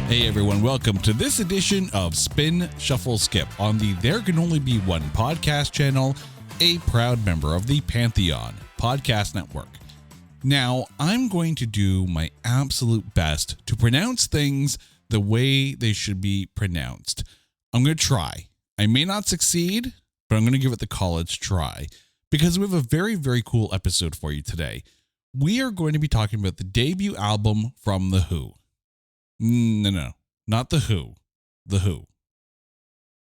Hey everyone, welcome to this edition of Spin Shuffle Skip on the There Can Only Be One podcast channel, a proud member of the Pantheon Podcast Network. Now, I'm going to do my absolute best to pronounce things the way they should be pronounced. I'm going to try. I may not succeed, but I'm going to give it the college try because we have a very, very cool episode for you today. We are going to be talking about the debut album from The Who. No, not The Who. The Who.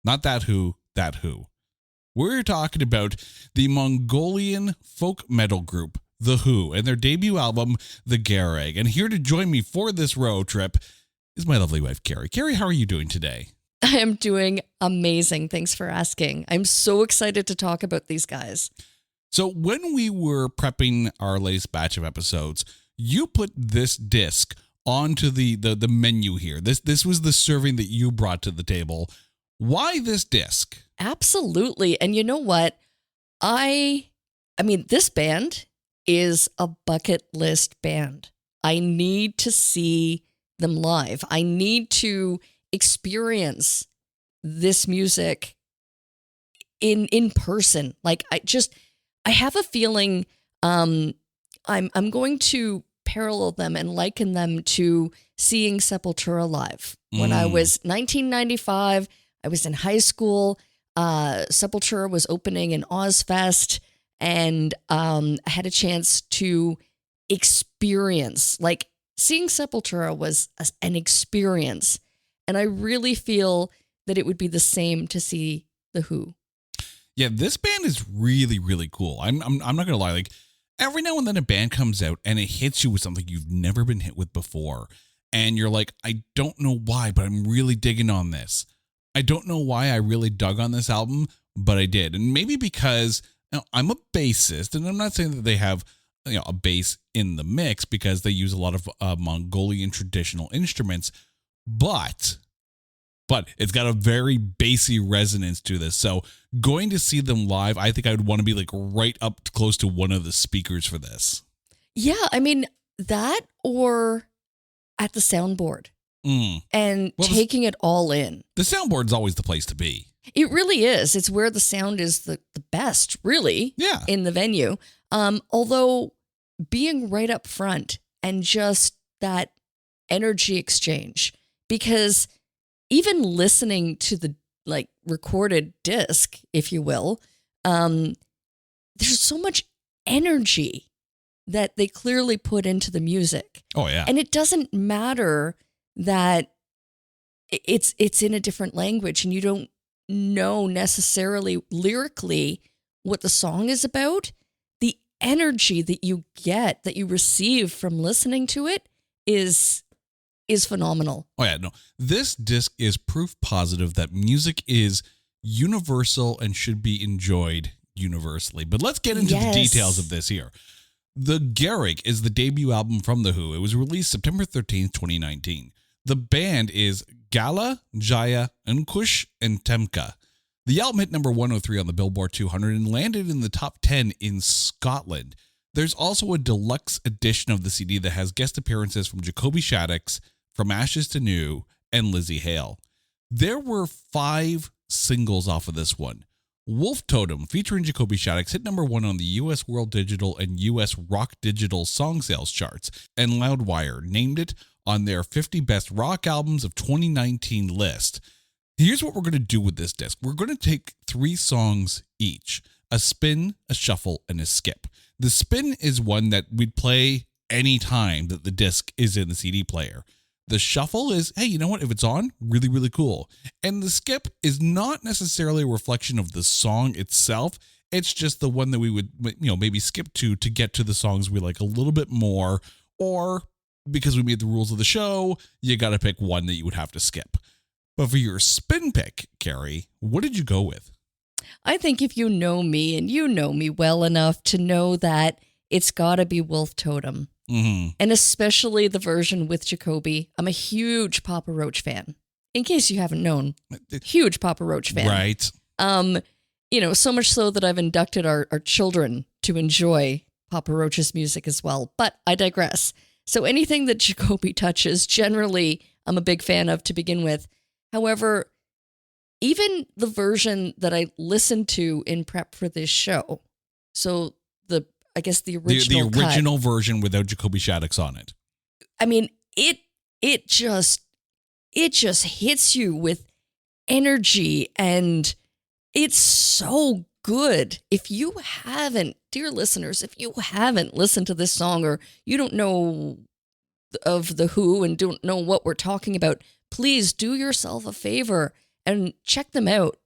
Not that Who, that Who. We're talking about the Mongolian folk metal group, The Who, and their debut album, The Gereg. And here to join me for this road trip is my lovely wife, Carrie. Carrie, how are you doing today? I am doing amazing. Thanks for asking. I'm so excited to talk about these guys. So when we were prepping our latest batch of episodes, you put this disc onto the menu here. This was the serving that you brought to the table. Why this disc? Absolutely. And you know what? I mean, this band is a bucket list band. I need to see them live. I need to experience this music in person. Like I have a feeling I'm going to parallel them and liken them to seeing Sepultura live. When I was 1995, I was in high school. Sepultura was opening in Ozfest, and I had a chance to experience, like seeing Sepultura was an experience. And I really feel that it would be the same to see The Who. Yeah, this band is really, really cool. I'm not going to lie. Like, every now and then a band comes out and it hits you with something you've never been hit with before. And you're like, I don't know why, but I'm really digging on this. I don't know why I really dug on this album, but I did. And maybe because I'm a bassist, and I'm not saying that they have a bass in the mix because they use a lot of Mongolian traditional instruments, but it's got a very bassy resonance to this. So going to see them live, I think I would want to be like right up close to one of the speakers for this. Yeah, I mean, that or at the soundboard and taking it all in. The soundboard's always the place to be. It really is. It's where the sound is the best, really, in the venue. Although being right up front and just that energy exchange, because even listening to the recorded disc, if you will, there's so much energy that they clearly put into the music. Oh yeah. And it doesn't matter that it's in a different language and you don't know necessarily lyrically what the song is about. The energy that you get, that you receive from listening to it is phenomenal. Oh yeah, no. This disc is proof positive that music is universal and should be enjoyed universally. But let's get into the details of this here. The Gereg is the debut album from The Who. It was released September 13th, 2019. The band is Gala, Jaya, Unkush, and Temka. The album hit number 103 on the Billboard 200 and landed in the top 10 in Scotland. There's also a deluxe edition of the CD that has guest appearances from Jacoby Shaddix, From Ashes to New, and Lizzie Hale. There were 5 singles off of this one. Wolf Totem, featuring Jacoby Shaddix, hit number 1 on the US World Digital and US Rock Digital song sales charts, and Loudwire named it on their 50 Best Rock Albums of 2019 list. Here's what we're going to do with this disc. We're going to take 3 songs each: a spin, a shuffle, and a skip. The spin is one that we'd play any time that the disc is in the CD player. The shuffle is, hey, you know what? If it's on, really, really cool. And the skip is not necessarily a reflection of the song itself. It's just the one that we would, maybe skip to get to the songs we like a little bit more, or because we made the rules of the show, you got to pick one that you would have to skip. But for your spin pick, Carrie, what did you go with? I think if you know me, and you know me well enough to know that it's got to be Wolf Totem. Mm-hmm. And especially the version with Jacoby. I'm a huge Papa Roach fan. In case you haven't known, huge Papa Roach fan. Right. So much so that I've inducted our children to enjoy Papa Roach's music as well. But I digress. So anything that Jacoby touches, generally, I'm a big fan of to begin with. However, even the version that I listened to in prep for this show, so the original version without Jacoby Shaddix on it. I mean, it just hits you with energy, and it's so good. If you haven't, dear listeners, if you haven't listened to this song, or you don't know of The Who and don't know what we're talking about, please do yourself a favor and check them out.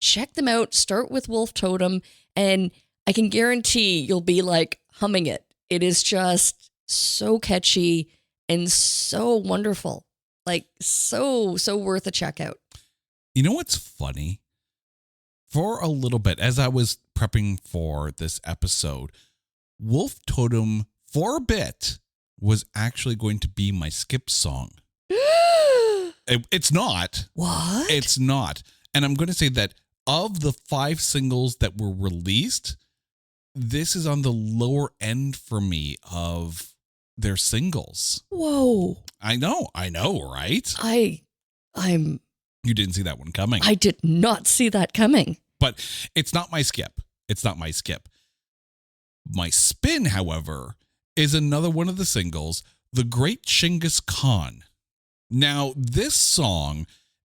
Check them out. Start with Wolf Totem, and I can guarantee you'll be like humming it. It is just so catchy and so wonderful. Like so worth a check out. You know what's funny? For a little bit, as I was prepping for this episode, Wolf Totem, for a bit, was actually going to be my skip song. It's not. What? It's not. And I'm going to say that of the 5 singles that were released, this is on the lower end for me of their singles. Whoa. I know, right? I'm You didn't see that one coming. I did not see that coming. But it's not my skip. My spin, however, is another one of the singles, The Great Genghis Khan. Now, this song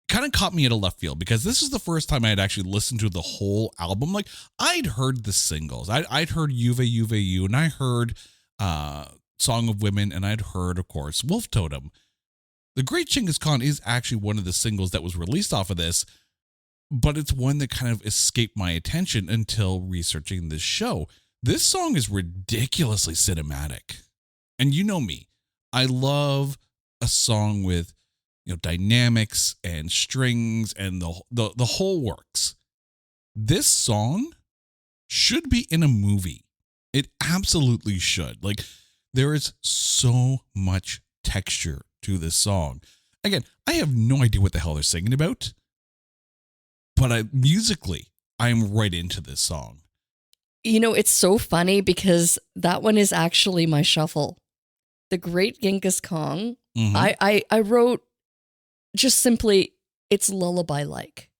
kind of caught me at a left field because this is the first time I had actually listened to the whole album. Like, I'd heard the singles. I'd heard Juve, Juve, You, and I heard Song of Women, and I'd heard, of course, Wolf Totem. The Great Genghis Khan is actually one of the singles that was released off of this, but it's one that kind of escaped my attention until researching this show. This song is ridiculously cinematic. And you know me, I love a song with, dynamics and strings and the whole works. This song should be in a movie. It absolutely should. Like, there is so much texture to this song. Again, I have no idea what the hell they're singing about, but musically, I'm right into this song. It's so funny because that one is actually my shuffle. The Great Genghis Khan. Mm-hmm. I wrote just simply, it's lullaby-like.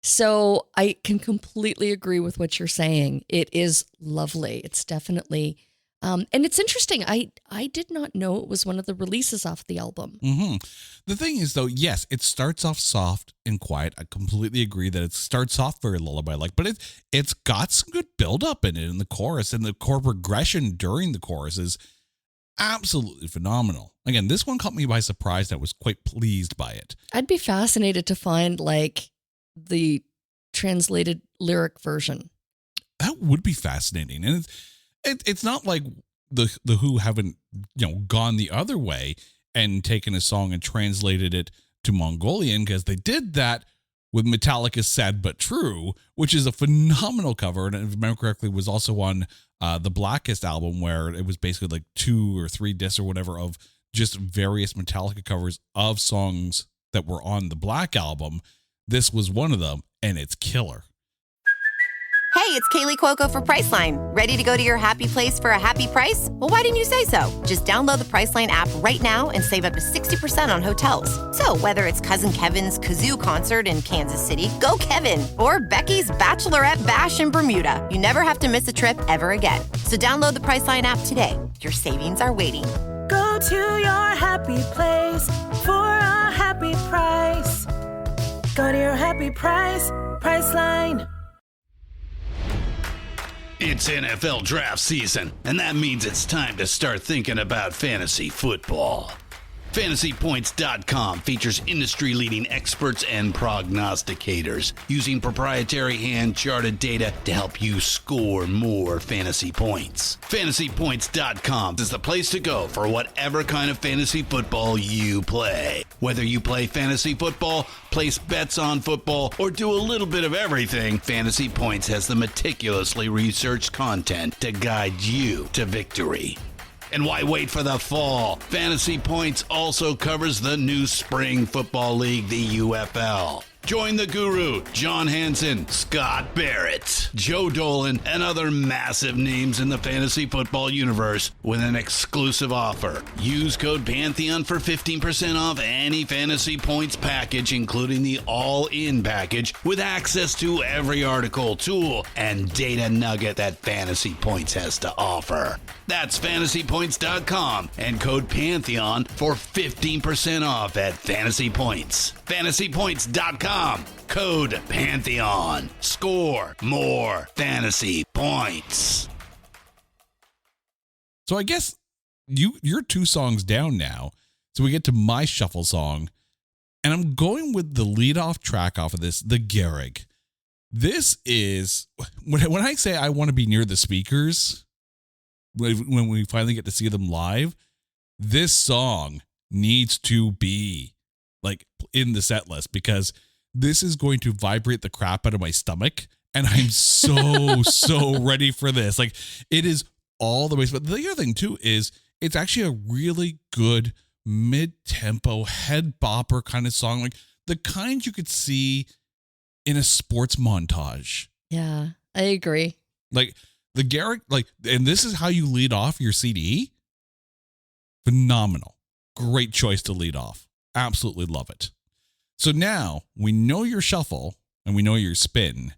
So I can completely agree with what you're saying. It is lovely. It's definitely, and it's interesting. I did not know it was one of the releases off the album. Mm-hmm. The thing is, though, yes, it starts off soft and quiet. I completely agree that it starts off very lullaby-like, but it's got some good build-up in it in the chorus, and the chord progression during the chorus is absolutely phenomenal. Again, this one caught me by surprise. I was quite pleased by it. I'd be fascinated to find like the translated lyric version. That would be fascinating. And it's not like the Who haven't, gone the other way and taken a song and translated it to Mongolian, because they did that with Metallica's Sad But True, which is a phenomenal cover. And if I remember correctly, was also on the Blackest album, where it was basically like 2 or 3 discs or whatever of just various Metallica covers of songs that were on the Black album. This was one of them, and it's killer. Hey, it's Kaylee Cuoco for Priceline. Ready to go to your happy place for a happy price? Well, why didn't you say so? Just download the Priceline app right now and save up to 60% on hotels. So whether it's Cousin Kevin's Kazoo Concert in Kansas City, go Kevin, or Becky's Bachelorette Bash in Bermuda, you never have to miss a trip ever again. So download the Priceline app today. Your savings are waiting. Go to your happy place for a happy price. Go to your happy price, Priceline. It's NFL draft season, and that means it's time to start thinking about fantasy football. FantasyPoints.com features industry-leading experts and prognosticators using proprietary hand-charted data to help you score more fantasy points. FantasyPoints.com is the place to go for whatever kind of fantasy football you play. Whether you play fantasy football, place bets on football, or do a little bit of everything, Fantasy Points has the meticulously researched content to guide you to victory. And why wait for the fall? Fantasy Points also covers the new spring football league, the UFL. Join the guru, John Hansen, Scott Barrett, Joe Dolan, and other massive names in the fantasy football universe with an exclusive offer. Use code Pantheon for 15% off any Fantasy Points package, including the all-in package, with access to every article, tool, and data nugget that Fantasy Points has to offer. That's fantasypoints.com and code Pantheon for 15% off at Fantasy Points. Fantasypoints.com. Code Pantheon. Score more fantasy points. So I guess you're 2 songs down now. So we get to my shuffle song. And I'm going with the leadoff track off of this, the Gereg. This is, when I say I want to be near the speakers, when we finally get to see them live, this song needs to be like in the set list, because this is going to vibrate the crap out of my stomach. And I'm so ready for this. Like, it is all the way. But the other thing too is it's actually a really good mid-tempo head bopper kind of song. Like the kind you could see in a sports montage. Yeah, I agree. Like the Gereg, like, and this is how you lead off your CD. Phenomenal. Great choice to lead off. Absolutely love it. So now we know your shuffle and we know your spin,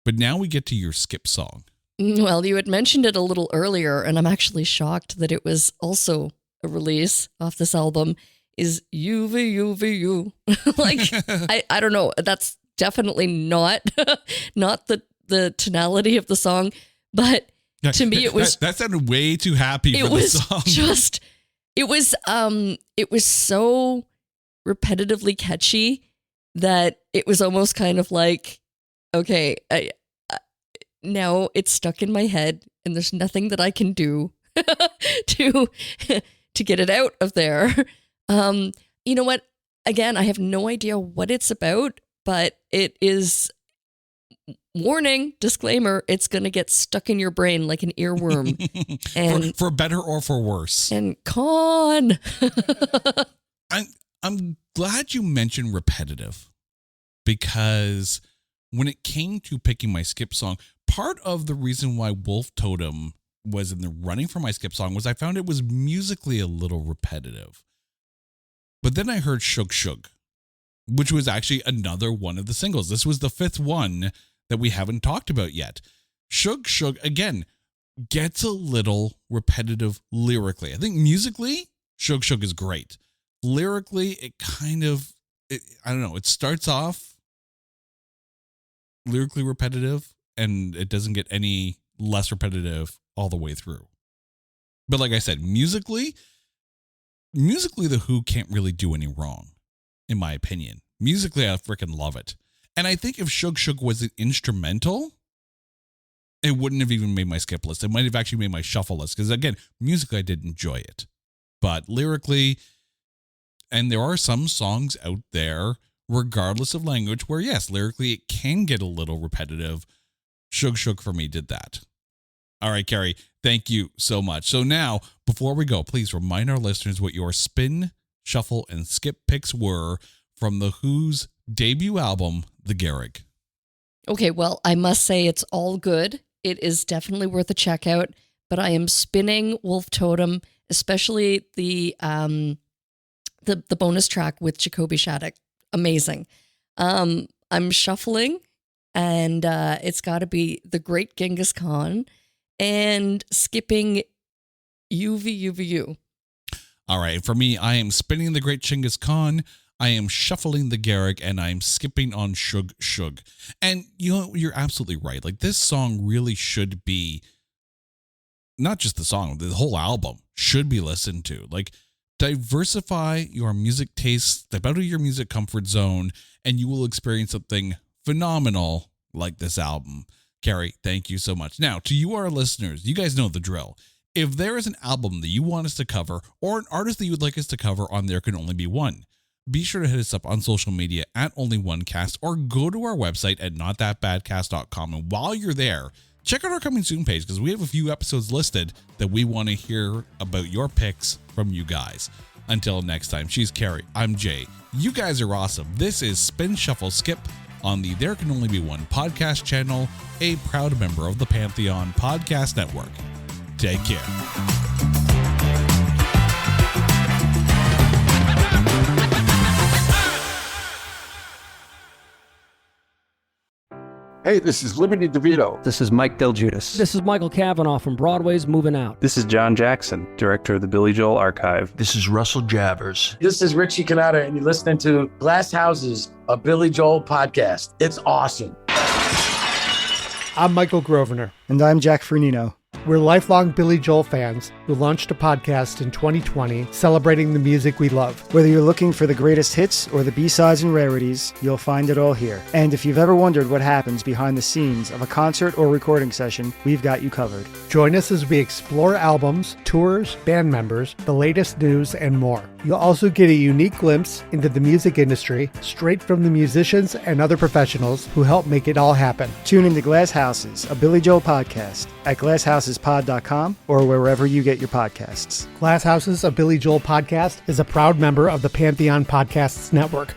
but now we get to your skip song. Well, you had mentioned it a little earlier, and I'm actually shocked that it was also a release off this album, is UVUVU. Like, I don't know. That's definitely not the tonality of the song, but to me it was... That sounded way too happy for the song. It was so repetitively catchy that it was almost kind of like, okay, now it's stuck in my head and there's nothing that I can do to get it out of there. You know what? Again, I have no idea what it's about, but it is, warning, disclaimer, it's going to get stuck in your brain like an earworm. And for better or for worse. And con. I'm glad you mentioned repetitive, because when it came to picking my skip song, part of the reason why Wolf Totem was in the running for my skip song was I found it was musically a little repetitive. But then I heard Shug Shug, which was actually another one of the singles. This was the 5th one that we haven't talked about yet. Shug Shug, again, gets a little repetitive lyrically. I think musically, Shug Shug is great. Lyrically, it kind of, I don't know, it starts off lyrically repetitive and it doesn't get any less repetitive all the way through. But like I said, musically, The Who can't really do any wrong, in my opinion. Musically, I freaking love it. And I think if Shug Shug was an instrumental, it wouldn't have even made my skip list. It might have actually made my shuffle list, because again, musically, I did enjoy it. But lyrically, and there are some songs out there, regardless of language, where yes, lyrically, it can get a little repetitive. Shug Shug for me did that. All right, Carrie, thank you so much. So now, before we go, please remind our listeners what your spin, shuffle, and skip picks were from The Who's debut album, The Gereg. Okay, well, I must say it's all good. It is definitely worth a check out, but I am spinning Wolf Totem, especially the bonus track with Jacoby Shaddix. Amazing. I'm shuffling, and it's got to be The Great Genghis Khan, and skipping UVUVU. All right, for me, I am spinning The Great Genghis Khan, I am shuffling the Gereg, and I'm skipping on Shug Shug. And you know, you're absolutely right. Like, this song really should be, not just the song, the whole album should be listened to. Like, diversify your music tastes, step out of your music comfort zone, and you will experience something phenomenal like this album. Carrie, thank you so much. Now, to you, our listeners, you guys know the drill. If there is an album that you want us to cover, or an artist that you would like us to cover on There Can Only Be One, be sure to hit us up on social media at OnlyOneCast, or go to our website at notthatbadcast.com. And while you're there, check out our coming soon page, because we have a few episodes listed that we want to hear about your picks from you guys. Until next time, she's Carrie. I'm Jay. You guys are awesome. This is Spin Shuffle Skip on the There Can Only Be One podcast channel, a proud member of the Pantheon Podcast Network. Take care. Hey, this is Liberty DeVito. This is Mike Del Giudice. This is Michael Cavanaugh from Broadway's Moving Out. This is John Jackson, director of the Billy Joel Archive. This is Russell Javers. This is Richie Canada, and you're listening to Glass Houses, a Billy Joel podcast. It's awesome. I'm Michael Grosvenor. And I'm Jack Fernino. We're lifelong Billy Joel fans who launched a podcast in 2020 celebrating the music we love. Whether you're looking for the greatest hits or the B-sides and rarities, you'll find it all here. And if you've ever wondered what happens behind the scenes of a concert or recording session, we've got you covered. Join us as we explore albums, tours, band members, the latest news, and more. You'll also get a unique glimpse into the music industry straight from the musicians and other professionals who help make it all happen. Tune into Glass Houses, a Billy Joel podcast at glasshouses.pod.com or wherever you get your podcasts. Glass Houses, a Billy Joel podcast is a proud member of the Pantheon Podcasts Network.